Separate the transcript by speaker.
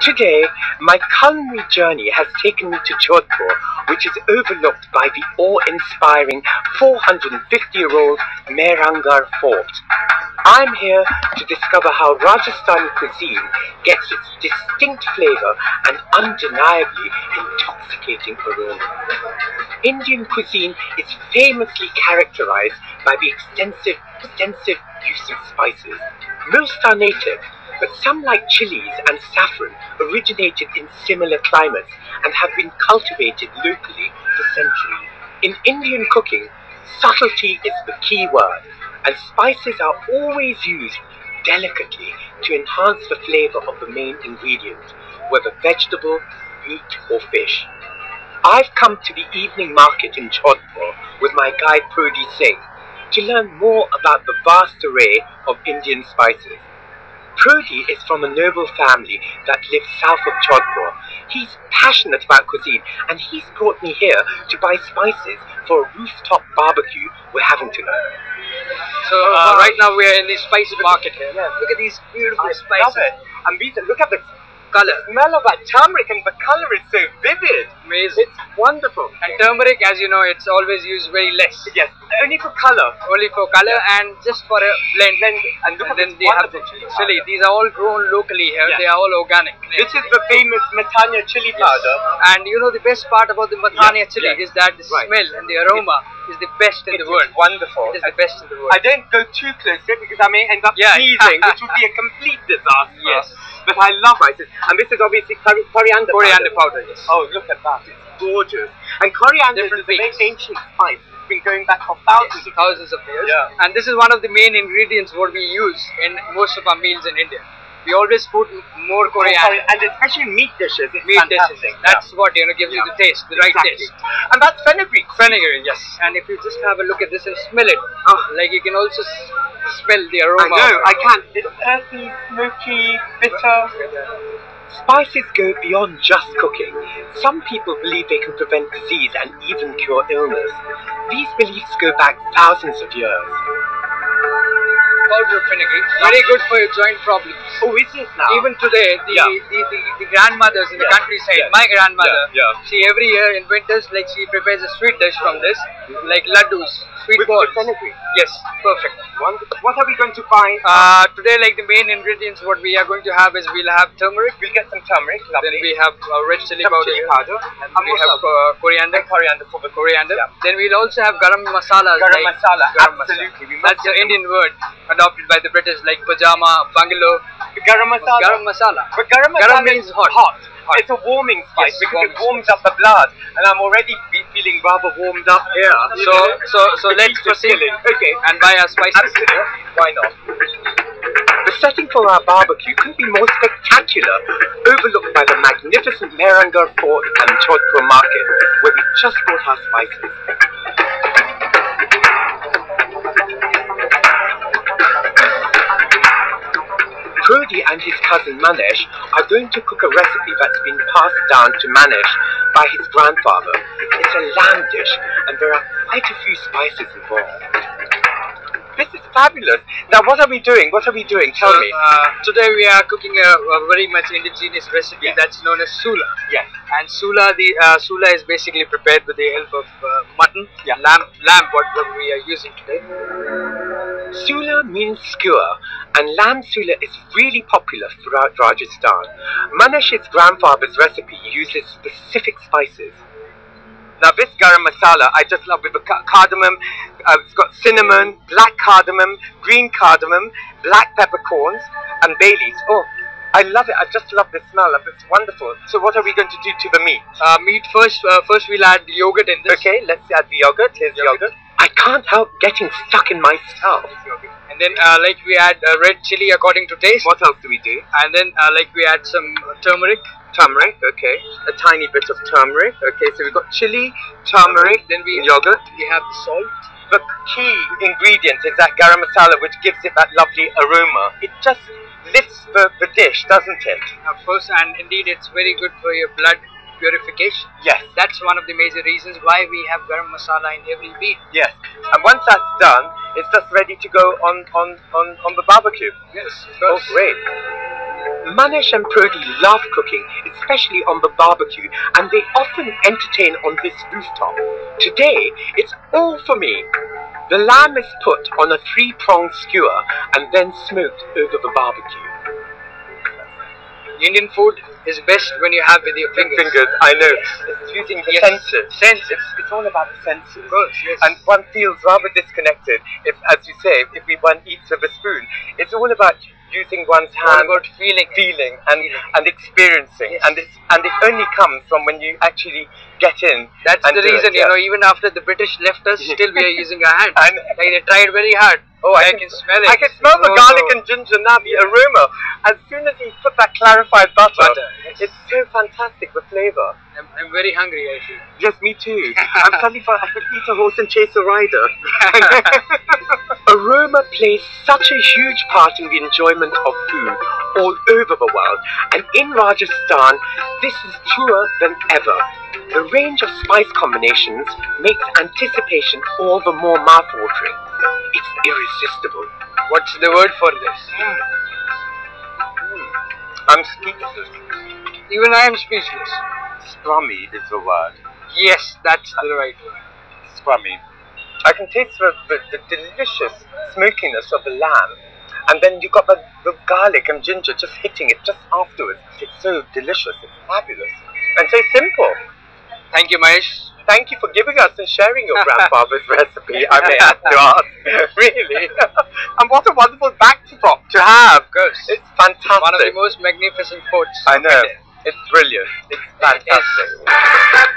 Speaker 1: Today, my culinary journey has taken me to Jodhpur, which is overlooked by the awe-inspiring 450-year-old Mehrangarh Fort. I'm here to discover how Rajasthani cuisine gets its distinct flavor and undeniably intoxicating aroma. Indian cuisine is famously characterized by the extensive use of spices. Most are native, but some like chilies and saffron originated in similar climates and have been cultivated locally for centuries. In Indian cooking, subtlety is the key word, and spices are always used delicately to enhance the flavor of the main ingredient, whether vegetable, meat or fish. I've come to the evening market in Jodhpur with my guide Prodi Singh to learn more about the vast array of Indian spices. Prodi is from a noble family that lives south of Jodhpur. He's passionate about cuisine and he's brought me here to buy spices for a rooftop barbecue we're having tonight.
Speaker 2: So right now we are in the spice market here.
Speaker 1: Yes.
Speaker 2: Look at these beautiful
Speaker 1: I
Speaker 2: spices.
Speaker 1: love it. And these, look at the
Speaker 2: Color.
Speaker 1: smell of that turmeric, and the color is so vivid.
Speaker 2: Amazing.
Speaker 1: It's wonderful.
Speaker 2: And turmeric, as you know, it's always used very less.
Speaker 1: Yes, only for color.
Speaker 2: Only for color and just for a blend.
Speaker 1: And look at
Speaker 2: then
Speaker 1: this
Speaker 2: they have the
Speaker 1: wonderful
Speaker 2: chili. These are all grown locally here.
Speaker 1: Yes.
Speaker 2: They are all organic.
Speaker 1: This is the famous Matanya chili powder.
Speaker 2: And you know the best part about the Mathania chili is that the
Speaker 1: Right.
Speaker 2: smell and the aroma is the best in the world.
Speaker 1: Wonderful.
Speaker 2: It is the best in the world.
Speaker 1: I don't go too close to it because I may end up sneezing, which would be a complete disaster.
Speaker 2: Yes.
Speaker 1: But I love spices. And this is obviously coriander
Speaker 2: powder, yes.
Speaker 1: Oh, look at that. It's gorgeous. And coriander is a very ancient spice. It's been going back for thousands
Speaker 2: of years.
Speaker 1: Yeah.
Speaker 2: And this is one of the main ingredients what we use in most of our meals in India. We always put more coriander.
Speaker 1: And especially meat dishes. It's
Speaker 2: Meat
Speaker 1: fantastic.
Speaker 2: dishes. That's what gives you the taste, the right taste.
Speaker 1: And that's fenugreek.
Speaker 2: Fenugreek, yes. And if you just have a look at this and smell it, like you can also smell the aroma.
Speaker 1: I know, I can. It's earthy, smoky, bitter. Spices go beyond just cooking. Some people believe they can prevent disease and even cure illness. These beliefs go back thousands of years.
Speaker 2: Powder of fenugreek, very good for your joint problems.
Speaker 1: Oh, is it now?
Speaker 2: Even today, the grandmothers in the countryside, my grandmother, she every year in winters, like she prepares a sweet dish from this, like laddus, sweet balls.
Speaker 1: With fenugreek?
Speaker 2: Yes, perfect.
Speaker 1: Wonderful. What are we going to buy?
Speaker 2: Today, like the main ingredients, what we are going to have is we'll have turmeric.
Speaker 1: We'll get some turmeric. Lovely.
Speaker 2: Then we have red chili powder.
Speaker 1: And
Speaker 2: we have coriander.
Speaker 1: Coriander for the
Speaker 2: coriander.
Speaker 1: Yeah.
Speaker 2: Then we'll also have garam masala.
Speaker 1: Garam masala. Absolutely.
Speaker 2: That's an Indian word adopted by the British, like pajama, bungalow.
Speaker 1: Garam masala.
Speaker 2: Garam masala.
Speaker 1: But garam masala
Speaker 2: means hot.
Speaker 1: It's a warming spice because it warms
Speaker 2: spice.
Speaker 1: up the blood, and I'm already feeling rather warmed up here.
Speaker 2: So let's proceed and buy our spices.
Speaker 1: Absolutely. Why not? The setting for our barbecue couldn't be more spectacular, overlooked by the magnificent Mehrangarh Fort and Jodhpur market, where we just bought our spices. Prodi and his cousin Manesh are going to cook a recipe that's been passed down to Manesh by his grandfather. It's a lamb dish, and there are quite a few spices involved. This is fabulous. Now, what are we doing? What are we doing? Tell me.
Speaker 2: Today we are cooking a very much indigenous recipe that's known as Sula.
Speaker 1: Yes.
Speaker 2: And Sula, Sula is basically prepared with the help of mutton, lamb, what we are using today.
Speaker 1: Sula means skewer, and lamb sula is really popular throughout Rajasthan. Manesh's grandfather's recipe uses specific spices. Now this garam masala, I just love with the cardamom. It's got cinnamon, black cardamom, green cardamom, black peppercorns, and bay leaves. Oh, I love it. I just love the smell of it. It's wonderful. So what are we going to do to the meat?
Speaker 2: Meat first we'll add yogurt in this.
Speaker 1: Okay, let's add the yogurt. Here's yogurt. I can't help getting stuck in myself.
Speaker 2: And then like we add red chili according to taste.
Speaker 1: What else do we do?
Speaker 2: And then like we add some turmeric.
Speaker 1: Turmeric, okay. A tiny bit of turmeric. Okay, so we've got chili, turmeric,
Speaker 2: then
Speaker 1: yogurt.
Speaker 2: We have the salt.
Speaker 1: The key ingredient is that garam masala, which gives it that lovely aroma. It just lifts the dish, doesn't it?
Speaker 2: Of course, and indeed it's very good for your blood purification.
Speaker 1: Yes.
Speaker 2: That's one of the major reasons why we have garam masala in every meal.
Speaker 1: Yes. And once that's done, it's just ready to go on the barbecue.
Speaker 2: Yes.
Speaker 1: Oh, great. Manish and Prodi love cooking, especially on the barbecue, and they often entertain on this rooftop. Today, it's all for me. The lamb is put on a 3-pronged skewer and then smoked over the barbecue.
Speaker 2: Indian food is best when you have with your fingers.
Speaker 1: I know. It's using the senses. It's all about the senses.
Speaker 2: Of course, yes.
Speaker 1: And one feels rather disconnected if, as you say, if one eats with a spoon. It's all about using one's hand,
Speaker 2: about feeling
Speaker 1: and experiencing,
Speaker 2: yes.
Speaker 1: and it only comes from when you actually get in.
Speaker 2: That's the reason, you know, even after the British left us, still we are using our hands. Like they tried very hard.
Speaker 1: Oh, I
Speaker 2: can smell it.
Speaker 1: I can smell the garlic and ginger now, the aroma. As soon as you put that clarified butter,
Speaker 2: yes.
Speaker 1: It's so fantastic, the flavour.
Speaker 2: I'm very hungry, I feel.
Speaker 1: Yes, me too. I'm suddenly I could eat a horse and chase a rider. Aroma plays such a huge part in the enjoyment of food all over the world, and in Rajasthan, this is truer than ever. The range of spice combinations makes anticipation all the more mouth-watering. It's irresistible.
Speaker 2: What's the word for this?
Speaker 1: I'm speechless.
Speaker 2: Even I am speechless.
Speaker 1: Scrummy is the word.
Speaker 2: Yes, that's the right word.
Speaker 1: Scrummy. I can taste the delicious smokiness of the lamb, and then you've got the garlic and ginger just hitting it just afterwards. It's so delicious, it's fabulous, and so simple.
Speaker 2: Thank you, Mahesh.
Speaker 1: Thank you for giving us and sharing your grandfather's recipe, I may have to ask. Really. And what a wonderful backdrop to have.
Speaker 2: Of course.
Speaker 1: It's fantastic.
Speaker 2: One of the most magnificent forts.
Speaker 1: I know. It's brilliant. It's fantastic.